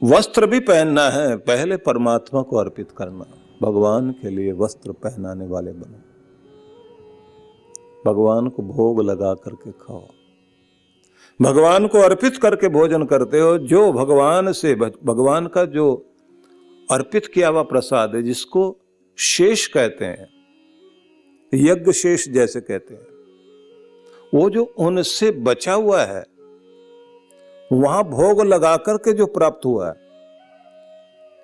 वस्त्र भी पहनना है, पहले परमात्मा को अर्पित करना। भगवान के लिए वस्त्र पहनाने वाले बनो, भगवान को भोग लगा करके खाओ, भगवान को अर्पित करके भोजन करते हो। जो भगवान से, भगवान का जो अर्पित किया हुआ प्रसाद है, जिसको शेष कहते हैं, यज्ञ शेष जैसे कहते हैं, वो जो उनसे बचा हुआ है, वहां भोग लगा करके जो प्राप्त हुआ है।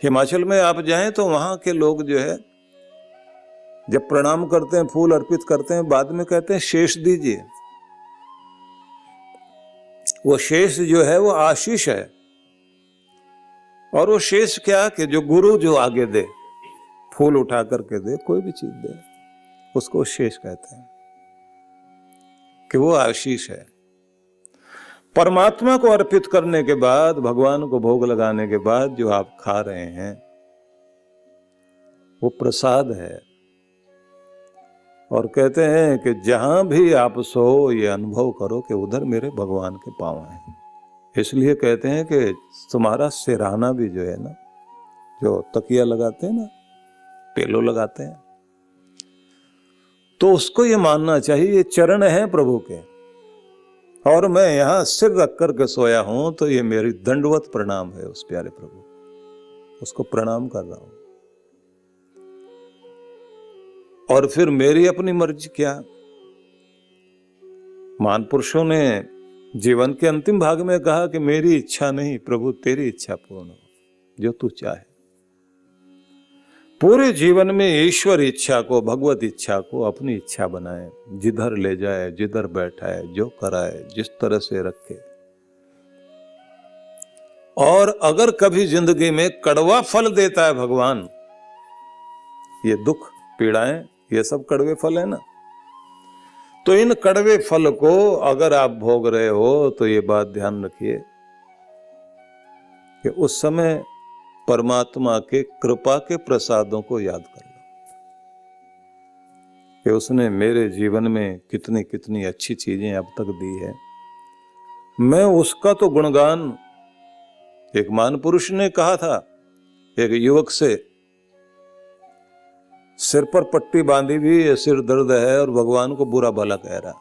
हिमाचल में आप जाएं तो वहां के लोग जो है, जब प्रणाम करते हैं, फूल अर्पित करते हैं, बाद में कहते हैं शेष दीजिए। वो शेष जो है वो आशीष है, और वो शेष क्या कि जो गुरु जो आगे दे, फूल उठा करके दे, कोई भी चीज दे, उसको शेष कहते हैं कि वो आशीष है। परमात्मा को अर्पित करने के बाद, भगवान को भोग लगाने के बाद जो आप खा रहे हैं, वो प्रसाद है। और कहते हैं कि जहां भी आप सो, ये अनुभव करो कि उधर मेरे भगवान के पांव हैं। इसलिए कहते हैं कि तुम्हारा सिरहाना भी जो है ना, जो तकिया लगाते हैं ना, पेलो लगाते हैं, तो उसको ये मानना चाहिए ये चरण है प्रभु के, और मैं यहां सिर रख करके सोया हूं, तो ये मेरी दंडवत प्रणाम है उस प्यारे प्रभु, उसको प्रणाम कर रहा हूं। और फिर मेरी अपनी मर्जी क्या? महान पुरुषों ने जीवन के अंतिम भाग में कहा कि मेरी इच्छा नहीं प्रभु, तेरी इच्छा पूर्ण हो, जो तू चाहे। पूरे जीवन में ईश्वर इच्छा को, भगवत इच्छा को अपनी इच्छा बनाए, जिधर ले जाए, जिधर बैठाए, जो कराए, जिस तरह से रखे। और अगर कभी जिंदगी में कड़वा फल देता है भगवान, ये दुख, पीड़ाएं, ये सब कड़वे फल है ना, तो इन कड़वे फल को अगर आप भोग रहे हो, तो ये बात ध्यान रखिए कि उस समय परमात्मा के कृपा के प्रसादों को याद कर लो कि उसने मेरे जीवन में कितनी कितनी अच्छी चीजें अब तक दी है। मैं उसका तो गुणगान, एक महान पुरुष ने कहा था एक युवक से, सिर पर पट्टी बांधी हुई, सिर दर्द है और भगवान को बुरा भला कह रहा।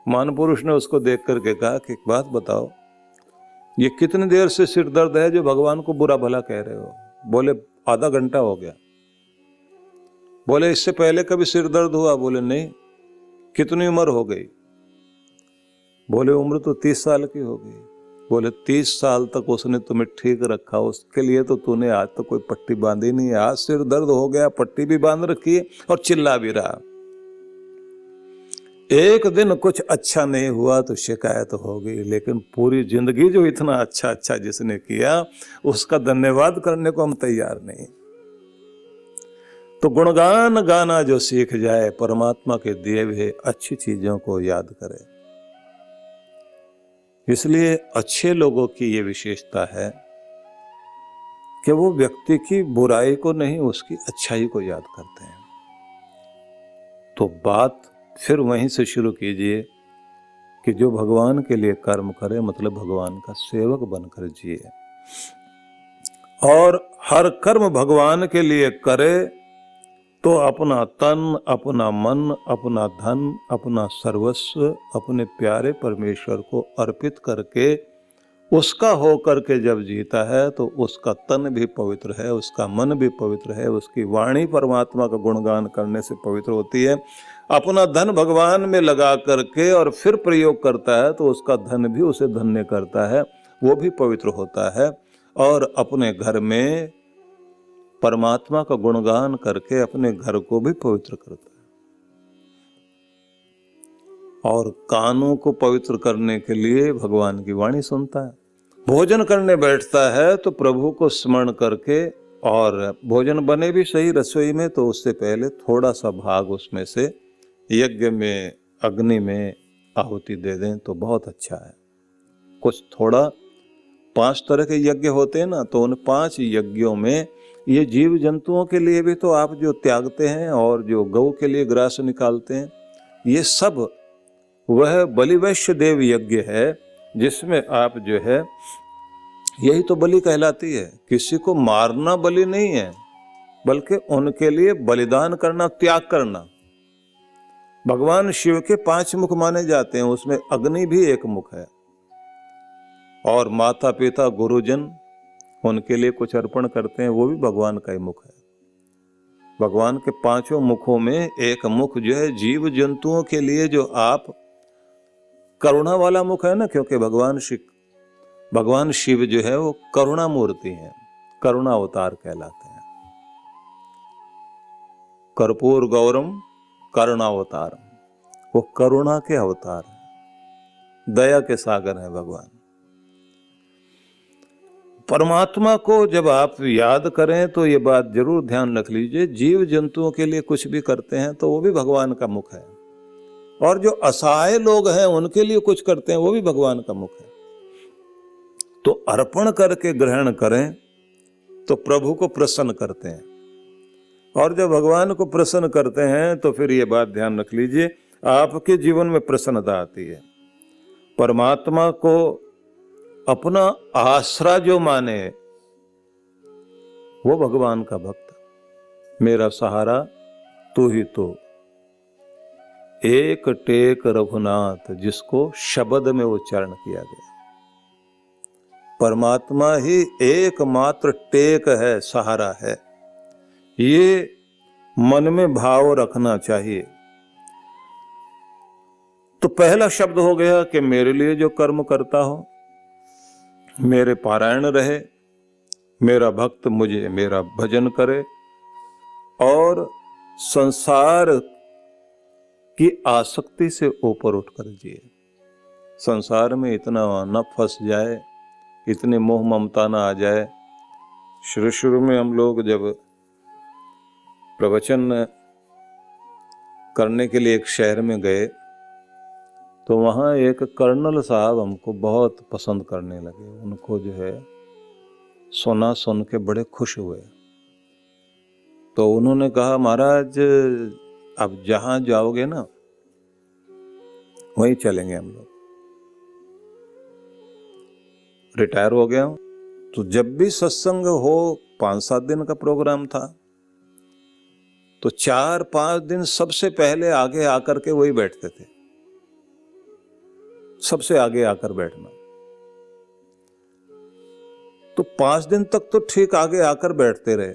महान पुरुष ने उसको देख करके कहा कि एक बात बताओ, ये कितनी देर से सिर दर्द है जो भगवान को बुरा भला कह रहे हो? बोले आधा घंटा हो गया। बोले इससे पहले कभी सिर दर्द हुआ? बोले नहीं। कितनी उम्र हो गई? बोले उम्र तो 30 साल की हो गई। बोले 30 साल तक उसने तुम्हें ठीक रखा, उसके लिए तो तूने आज तक कोई पट्टी बांधी नहीं है। आज सिर दर्द हो गया, पट्टी भी बांध रखी है और चिल्ला भी रहा। एक दिन कुछ अच्छा नहीं हुआ तो शिकायत हो गई, लेकिन पूरी जिंदगी जो इतना अच्छा अच्छा जिसने किया, उसका धन्यवाद करने को हम तैयार नहीं। तो गुणगान गाना जो सीख जाए, परमात्मा के दिए हुए अच्छी चीजों को याद करे। इसलिए अच्छे लोगों की ये विशेषता है कि वो व्यक्ति की बुराई को नहीं, उसकी अच्छाई को याद करते हैं। तो बात फिर वहीं से शुरू कीजिए कि जो भगवान के लिए कर्म करे, मतलब भगवान का सेवक बनकर जिए, और हर कर्म भगवान के लिए करे तो अपना तन, अपना मन, अपना धन, अपना सर्वस्व अपने प्यारे परमेश्वर को अर्पित करके उसका हो करके जब जीता है, तो उसका तन भी पवित्र है, उसका मन भी पवित्र है, उसकी वाणी परमात्मा का गुणगान करने से पवित्र होती है। अपना धन भगवान में लगा करके और फिर प्रयोग करता है, तो उसका धन भी उसे धन्य करता है, वो भी पवित्र होता है। और अपने घर में परमात्मा का गुणगान करके अपने घर को भी पवित्र करता है। और कानों को पवित्र करने के लिए भगवान की वाणी सुनता है। भोजन करने बैठता है तो प्रभु को स्मरण करके, और भोजन बने भी सही रसोई में, तो उससे पहले थोड़ा सा भाग उसमें से यज्ञ में, अग्नि में आहुति दे दें तो बहुत अच्छा है। कुछ थोड़ा 5 तरह के यज्ञ होते हैं ना, तो उन 5 यज्ञों में ये जीव जंतुओं के लिए भी तो आप जो त्यागते हैं, और जो गौ के लिए ग्रास निकालते हैं, ये सब वह बलिवैश्य देव यज्ञ है, जिसमें आप जो है यही तो बलि कहलाती है। किसी को मारना बलि नहीं है, बल्कि उनके लिए बलिदान करना, त्याग करना। भगवान शिव के 5 मुख माने जाते हैं, उसमें अग्नि भी एक मुख है। और माता पिता गुरुजन उनके लिए कुछ अर्पण करते हैं, वो भी भगवान का ही मुख है। भगवान के 5 मुखों में एक मुख जो है जीव जंतुओं के लिए, जो आप करुणा वाला मुख है ना, क्योंकि भगवान शिव जो है वो करुणा मूर्ति है, करुणा अवतार कहलाते हैं। कर्पूर गौरम करुणावतारम, वो करुणा के अवतार है, दया के सागर है भगवान। परमात्मा को जब आप याद करें तो ये बात जरूर ध्यान रख लीजिए, जीव जंतुओं के लिए कुछ भी करते हैं तो वो भी भगवान का मुख है, और जो असहाय लोग हैं उनके लिए कुछ करते हैं वो भी भगवान का मुख है। तो अर्पण करके ग्रहण करें तो प्रभु को प्रसन्न करते हैं, और जब भगवान को प्रसन्न करते हैं तो फिर ये बात ध्यान रख लीजिए, आपके जीवन में प्रसन्नता आती है। परमात्मा को अपना आसरा जो माने वो भगवान का भक्त, मेरा सहारा तू ही तो, एक टेक रघुनाथ, जिसको शब्द में उच्चारण किया गया। परमात्मा ही एकमात्र टेक है, सहारा है, ये मन में भाव रखना चाहिए। तो पहला शब्द हो गया कि मेरे लिए जो कर्म करता हो, मेरे पारायण रहे, मेरा भक्त मुझे मेरा भजन करे, और संसार की आसक्ति से ऊपर उठकर जिए। संसार में इतना न फंस जाए, इतने मोह ममता न आ जाए। शुरू में हम लोग जब प्रवचन करने के लिए एक शहर में गए तो वहाँ एक कर्नल साहब हमको बहुत पसंद करने लगे। उनको जो है सुन के बड़े खुश हुए। तो उन्होंने कहा, महाराज अब जहाँ जाओगे ना वहीं चलेंगे हम लोग। रिटायर हो गया हूँ, तो जब भी सत्संग हो, 5-7 दिन का प्रोग्राम था, तो 4-5 दिन सबसे पहले आगे आकर के वही बैठते थे, सबसे आगे आकर बैठना। तो 5 दिन तक तो ठीक आगे आकर बैठते रहे।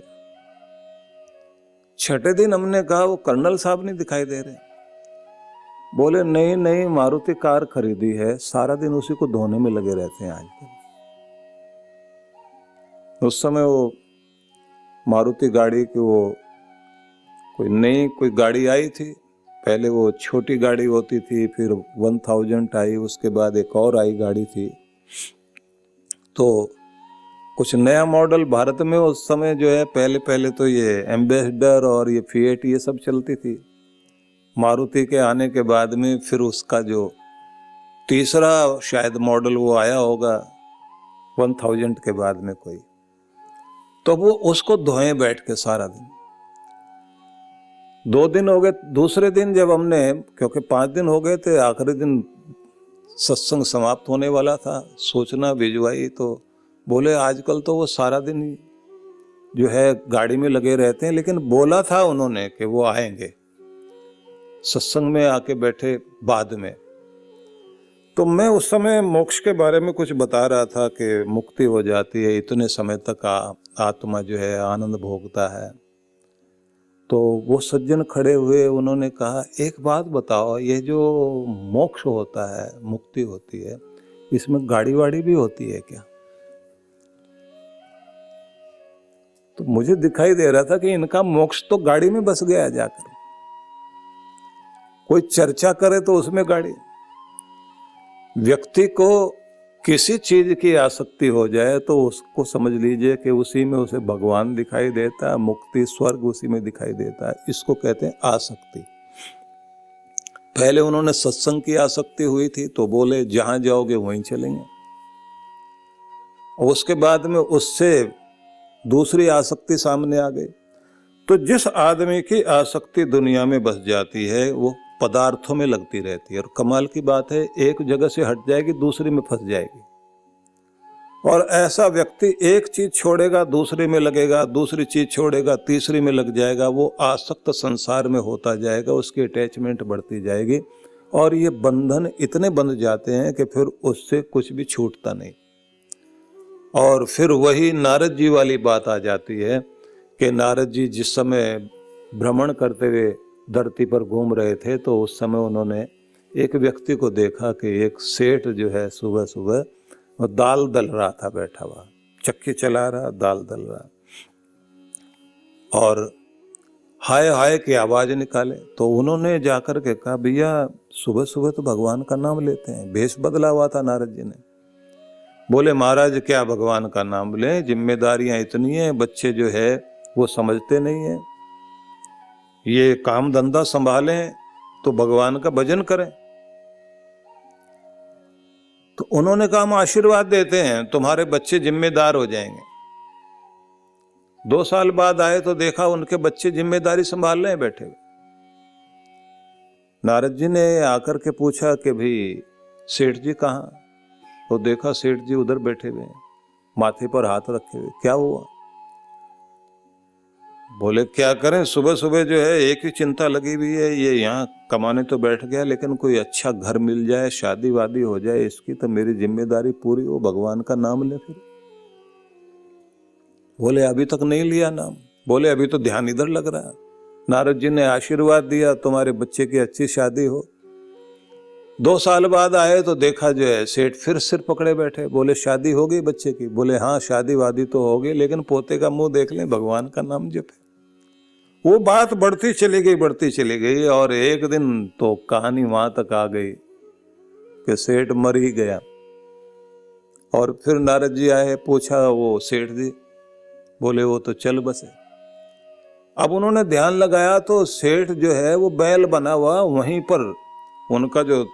6ठे दिन हमने कहा वो कर्नल साहब नहीं दिखाई दे रहे। बोले नहीं मारुति कार खरीदी है, सारा दिन उसी को धोने में लगे रहते हैं आजकल। उस समय वो मारुति गाड़ी की वो कोई गाड़ी आई थी। पहले वो छोटी गाड़ी होती थी, फिर 1000 आई, उसके बाद एक और आई गाड़ी थी। तो कुछ नया मॉडल भारत में उस समय जो है, पहले तो ये एम्बेसडर और ये फिएट ये सब चलती थी। मारुति के आने के बाद में फिर उसका जो तीसरा शायद मॉडल वो आया होगा 1000 के बाद में कोई, तो वो उसको धोए बैठ के सारा दिन। 2 दिन हो गए। दूसरे दिन जब हमने, क्योंकि 5 दिन हो गए थे, आखिरी दिन सत्संग समाप्त होने वाला था, सोचना भिजवाई, तो बोले आजकल तो वो सारा दिन जो है गाड़ी में लगे रहते हैं, लेकिन बोला था उन्होंने कि वो आएंगे, सत्संग में आके बैठे बाद में। तो मैं उस समय मोक्ष के बारे में कुछ बता रहा था कि मुक्ति हो जाती है, इतने समय तक आत्मा जो है आनंद भोगता है। तो वो सज्जन खड़े हुए, उन्होंने कहा, एक बात बताओ, ये जो मोक्ष होता है, मुक्ति होती है, इसमें गाड़ी वाड़ी भी होती है क्या? तो मुझे दिखाई दे रहा था कि इनका मोक्ष तो गाड़ी में बस गया जाकर। कोई चर्चा करे तो उसमें गाड़ी। व्यक्ति को किसी चीज की आसक्ति हो जाए तो उसको समझ लीजिए कि उसी में उसे भगवान दिखाई देता है, मुक्ति स्वर्ग उसी में दिखाई देता है। इसको कहते हैं आसक्ति। पहले उन्होंने सत्संग की आसक्ति हुई थी, तो बोले जहां जाओगे वहीं चलेंगे। और उसके बाद में उससे दूसरी आसक्ति सामने आ गई। तो जिस आदमी की आसक्ति दुनिया में बस जाती है, वो पदार्थों में लगती रहती है। और कमाल की बात है, एक जगह से हट जाएगी, दूसरी में फंस जाएगी। और ऐसा व्यक्ति एक चीज छोड़ेगा दूसरे में लगेगा, दूसरी चीज छोड़ेगा तीसरी में लग जाएगा, वो आसक्त संसार में होता जाएगा, उसकी अटैचमेंट बढ़ती जाएगी और ये बंधन इतने बंध जाते हैं कि फिर उससे कुछ भी छूटता नहीं। और फिर वही नारद जी वाली बात आ जाती है कि नारद जी जिस समय भ्रमण करते हुए धरती पर घूम रहे थे तो उस समय उन्होंने एक व्यक्ति को देखा कि एक सेठ जो है सुबह सुबह वो दाल दल रहा था, बैठा हुआ चक्की चला रहा, दाल दल रहा, और हाय हाय की आवाज निकाले। तो उन्होंने जाकर के कहा, भैया सुबह सुबह तो भगवान का नाम लेते हैं। भेष बदला हुआ था नारद जी ने। बोले महाराज क्या भगवान का नाम लें, जिम्मेदारियां इतनी हैं, बच्चे जो है वो समझते नहीं है, ये काम धंधा संभालें तो भगवान का भजन करें। तो उन्होंने कहा हम आशीर्वाद देते हैं, तुम्हारे बच्चे जिम्मेदार हो जाएंगे। 2 साल बाद आए तो देखा उनके बच्चे जिम्मेदारी संभाल रहे हैं बैठे हुए। नारद जी ने आकर के पूछा कि भाई सेठ जी कहाँ? तो देखा सेठ जी उधर बैठे हुए हैं, माथे पर हाथ रखे हुए। क्या हुआ? बोले क्या करें, सुबह सुबह जो है एक ही चिंता लगी हुई है, ये यहाँ कमाने तो बैठ गया लेकिन कोई अच्छा घर मिल जाए, शादी वादी हो जाए इसकी, तो मेरी जिम्मेदारी पूरी हो, भगवान का नाम ले फिर। बोले अभी तक नहीं लिया नाम। बोले अभी तो ध्यान इधर लग रहा है। नारद जी ने आशीर्वाद दिया तुम्हारे बच्चे की अच्छी शादी हो। 2 साल बाद आए तो देखा जो है सेठ फिर सिर पकड़े बैठे। बोले शादी हो गई बच्चे की? बोले हाँ शादी वादी तो हो गई, लेकिन पोते का मुंह देख लें, भगवान का नाम जपे। वो बात बढ़ती चली गई और एक दिन तो कहानी वहां तक आ गई कि सेठ मर ही गया। और फिर नारद जी आए, पूछा वो सेठ जी, बोले वो तो चल बसे। अब उन्होंने ध्यान लगाया तो सेठ जो है वो बैल बना हुआ, वहीं पर उनका जो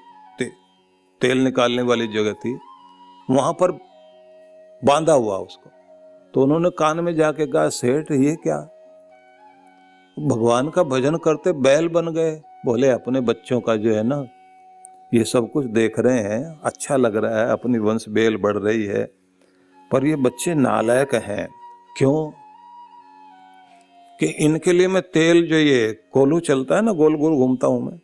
तेल निकालने वाली जगह थी वहां पर बांधा हुआ उसको। तो उन्होंने कान में जाके कहा, सेठ ये क्या, भगवान का भजन करते बैल बन गए? बोले अपने बच्चों का जो है ना ये सब कुछ देख रहे हैं, अच्छा लग रहा है, अपनी वंश बेल बढ़ रही है, पर ये बच्चे नालायक हैं। क्यों? कि इनके लिए मैं तेल, जो ये कोलू चलता है ना, गोल गोल घूमता हूं मैं,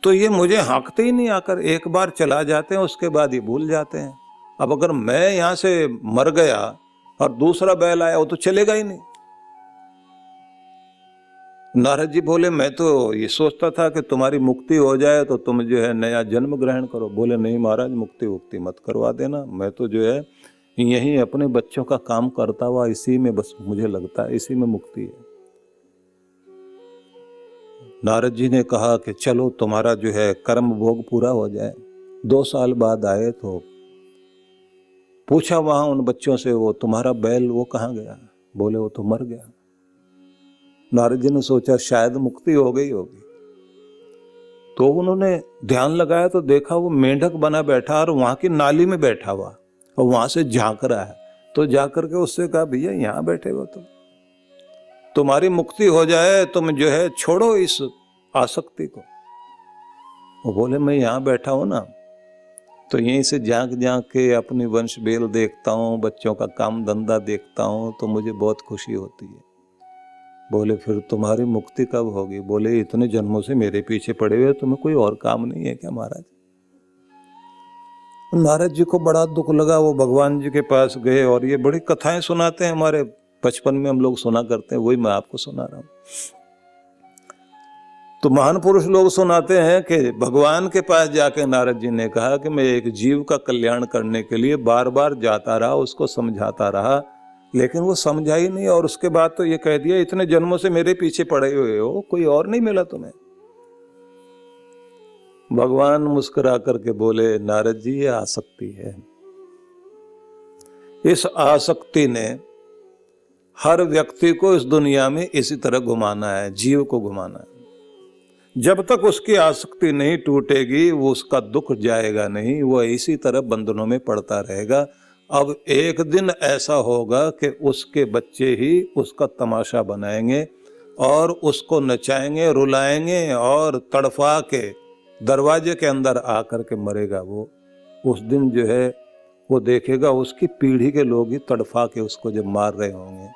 तो ये मुझे हाँकते ही नहीं आकर, एक बार चला जाते हैं उसके बाद ये भूल जाते हैं। अब अगर मैं यहां से मर गया और दूसरा बैल आया, वो तो चलेगा ही नहीं। नारद जी बोले मैं तो ये सोचता था कि तुम्हारी मुक्ति हो जाए तो तुम जो है नया जन्म ग्रहण करो। बोले नहीं महाराज, मुक्ति मुक्ति मत करवा देना, मैं तो जो है यही अपने बच्चों का काम करता हुआ इसी में बस मुझे लगता है इसी में मुक्ति है। नारद जी ने कहा कि चलो तुम्हारा जो है कर्म भोग पूरा हो जाए। 2 साल बाद आए तो पूछा वहां उन बच्चों से, वो तुम्हारा बैल वो कहाँ गया? बोले वो तो मर गया। नारद जी ने सोचा शायद मुक्ति हो गई होगी, तो उन्होंने ध्यान लगाया तो देखा वो मेंढक बना बैठा और वहां की नाली में बैठा हुआ और वहां से झांक रहा है। तो जाकर के उससे कहा, भैया यहाँ बैठे हो तो तुम्हारी मुक्ति हो जाए, तुम जो है छोड़ो इस आसक्ति को। वो बोले मैं यहाँ बैठा हूं ना, तो यहीं से झांक झांक के अपनी वंश बेल देखता हूँ, बच्चों का काम धंधा देखता हूँ, तो मुझे बहुत खुशी होती है। बोले फिर तुम्हारी मुक्ति कब होगी? बोले इतने जन्मों से मेरे पीछे पड़े हुए, तुम्हें कोई और काम नहीं है क्या महाराज? नारद जी को बड़ा दुख लगा, वो भगवान जी के पास गए और ये बड़ी कथाएं सुनाते हैं, हमारे बचपन में हम लोग सुना करते हैं, वही मैं आपको सुना रहा हूं। तो महान पुरुष लोग सुनाते हैं कि भगवान के पास जाके नारद जी ने कहा कि मैं एक जीव का कल्याण करने के लिए बार बार जाता रहा, उसको समझाता रहा, लेकिन वो समझा ही नहीं, और उसके बाद तो ये कह दिया इतने जन्मों से मेरे पीछे पड़े हुए हो, कोई और नहीं मिला तुम्हें? भगवान मुस्कुरा करके बोले, नारद जी ये आसक्ति है, इस आसक्ति ने हर व्यक्ति को इस दुनिया में इसी तरह घुमाना है, जीव को घुमाना है। जब तक उसकी आसक्ति नहीं टूटेगी वो उसका दुख जाएगा नहीं, वो इसी तरह बंधनों में पड़ता रहेगा। अब एक दिन ऐसा होगा कि उसके बच्चे ही उसका तमाशा बनाएंगे और उसको नचाएंगे, रुलाएंगे और तड़फा के दरवाजे के अंदर आकर के मरेगा वो। उस दिन जो है वो देखेगा उसकी पीढ़ी के लोग ही तड़फा के उसको जब मार रहे होंगे,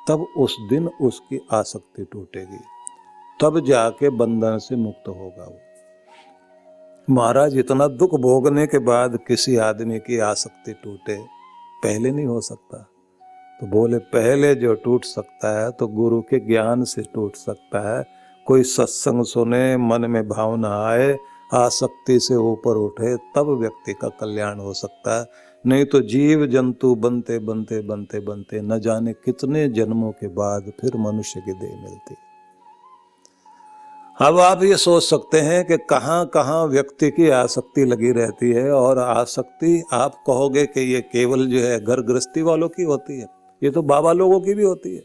तब उस दिन उसकी आसक्ति टूटेगी, तब जाके बंधन से मुक्त होगा वो। महाराज, इतना दुख भोगने के बाद किसी आदमी की आसक्ति टूटे, पहले नहीं हो सकता। तो बोले पहले जो टूट सकता है तो गुरु के ज्ञान से टूट सकता है। कोई सत्संग सुने, मन में भावना आए, आसक्ति से ऊपर उठे, तब व्यक्ति का कल्याण हो सकता है। नहीं तो जीव जंतु बनते बनते बनते बनते न जाने कितने जन्मों के बाद फिर मनुष्य की देह मिलती। अब आप ये सोच सकते हैं कि कहाँ कहाँ व्यक्ति की आसक्ति लगी रहती है, और आसक्ति आप कहोगे कि ये केवल जो है घर गृहस्थी वालों की होती है, ये तो बाबा लोगों की भी होती है।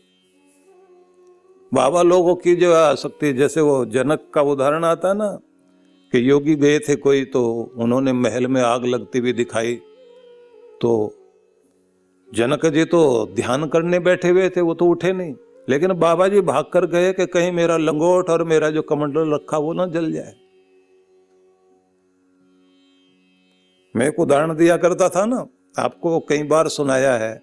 बाबा लोगों की जो आसक्ति, जैसे वो जनक का उदाहरण आता है ना, कि योगी गए थे कोई, तो उन्होंने महल में आग लगती हुई दिखाई, तो जनक जी तो ध्यान करने बैठे हुए थे, वो तो उठे नहीं, लेकिन बाबा जी भाग कर गए कि कहीं मेरा लंगोट और मेरा जो कमंडल रखा वो ना जल जाए। मैं एक उदाहरण दिया करता था ना, आपको कई बार सुनाया है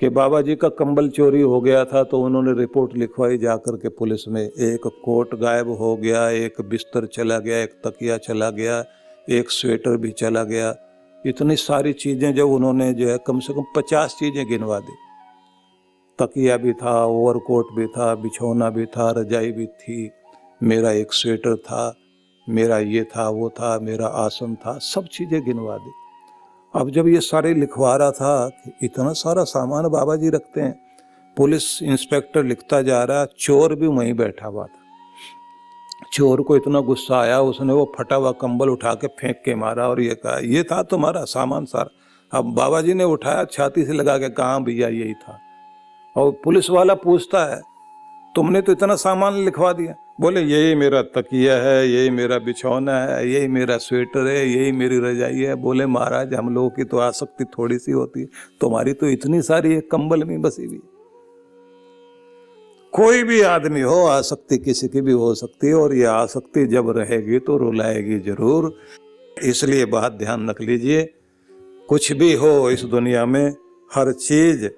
कि बाबा जी का कंबल चोरी हो गया था, तो उन्होंने रिपोर्ट लिखवाई जाकर के पुलिस में। एक कोट गायब हो गया, एक बिस्तर चला गया, एक तकिया चला गया, एक स्वेटर भी चला गया। इतनी सारी चीजें जब उन्होंने जो है कम से कम 50 चीजें गिनवा दी। तकिया भी था, ओवरकोट भी था, बिछौना भी था, रजाई भी थी, मेरा एक स्वेटर था, मेरा ये था, वो था, मेरा आसन था, सब चीजें गिनवा दी। अब जब ये सारे लिखवा रहा था कि इतना सारा सामान बाबा जी रखते हैं, पुलिस इंस्पेक्टर लिखता जा रहा, चोर भी वहीं बैठा हुआ था। चोर को इतना गुस्सा आया, उसने वो फटा हुआ कंबल उठा के फेंक के मारा और ये कहा, ये था तुम्हारा सामान सारा। अब बाबा जी ने उठाया, छाती से लगा के, कहाँ भैया यही था। और पुलिस वाला पूछता है, तुमने तो इतना सामान लिखवा दिया। बोले यही मेरा तकिया है, यही मेरा बिछौना है, यही मेरा स्वेटर है, यही मेरी रजाई है। बोले महाराज, हम लोगों की तो आसक्ति थोड़ी सी होती है, तुम्हारी तो इतनी सारी है, कंबल में बसी हुई। कोई भी आदमी हो, आसक्ति किसी की भी हो सकती है, और ये आसक्ति जब रहेगी तो रुलाएगी जरूर। इसलिए बात ध्यान रख लीजिए, कुछ भी हो इस दुनिया में, हर चीज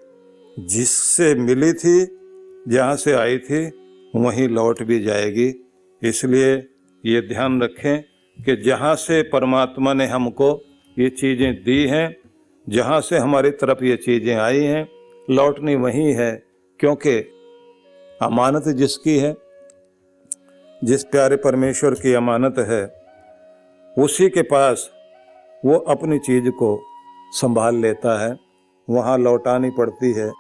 जिससे मिली थी, जहाँ से आई थी, वहीं लौट भी जाएगी। इसलिए ये ध्यान रखें कि जहाँ से परमात्मा ने हमको ये चीज़ें दी हैं, जहाँ से हमारी तरफ ये चीज़ें आई हैं, लौटनी वहीं है। क्योंकि अमानत जिसकी है, जिस प्यारे परमेश्वर की अमानत है, उसी के पास वो अपनी चीज़ को संभाल लेता है, वहाँ लौटानी पड़ती है।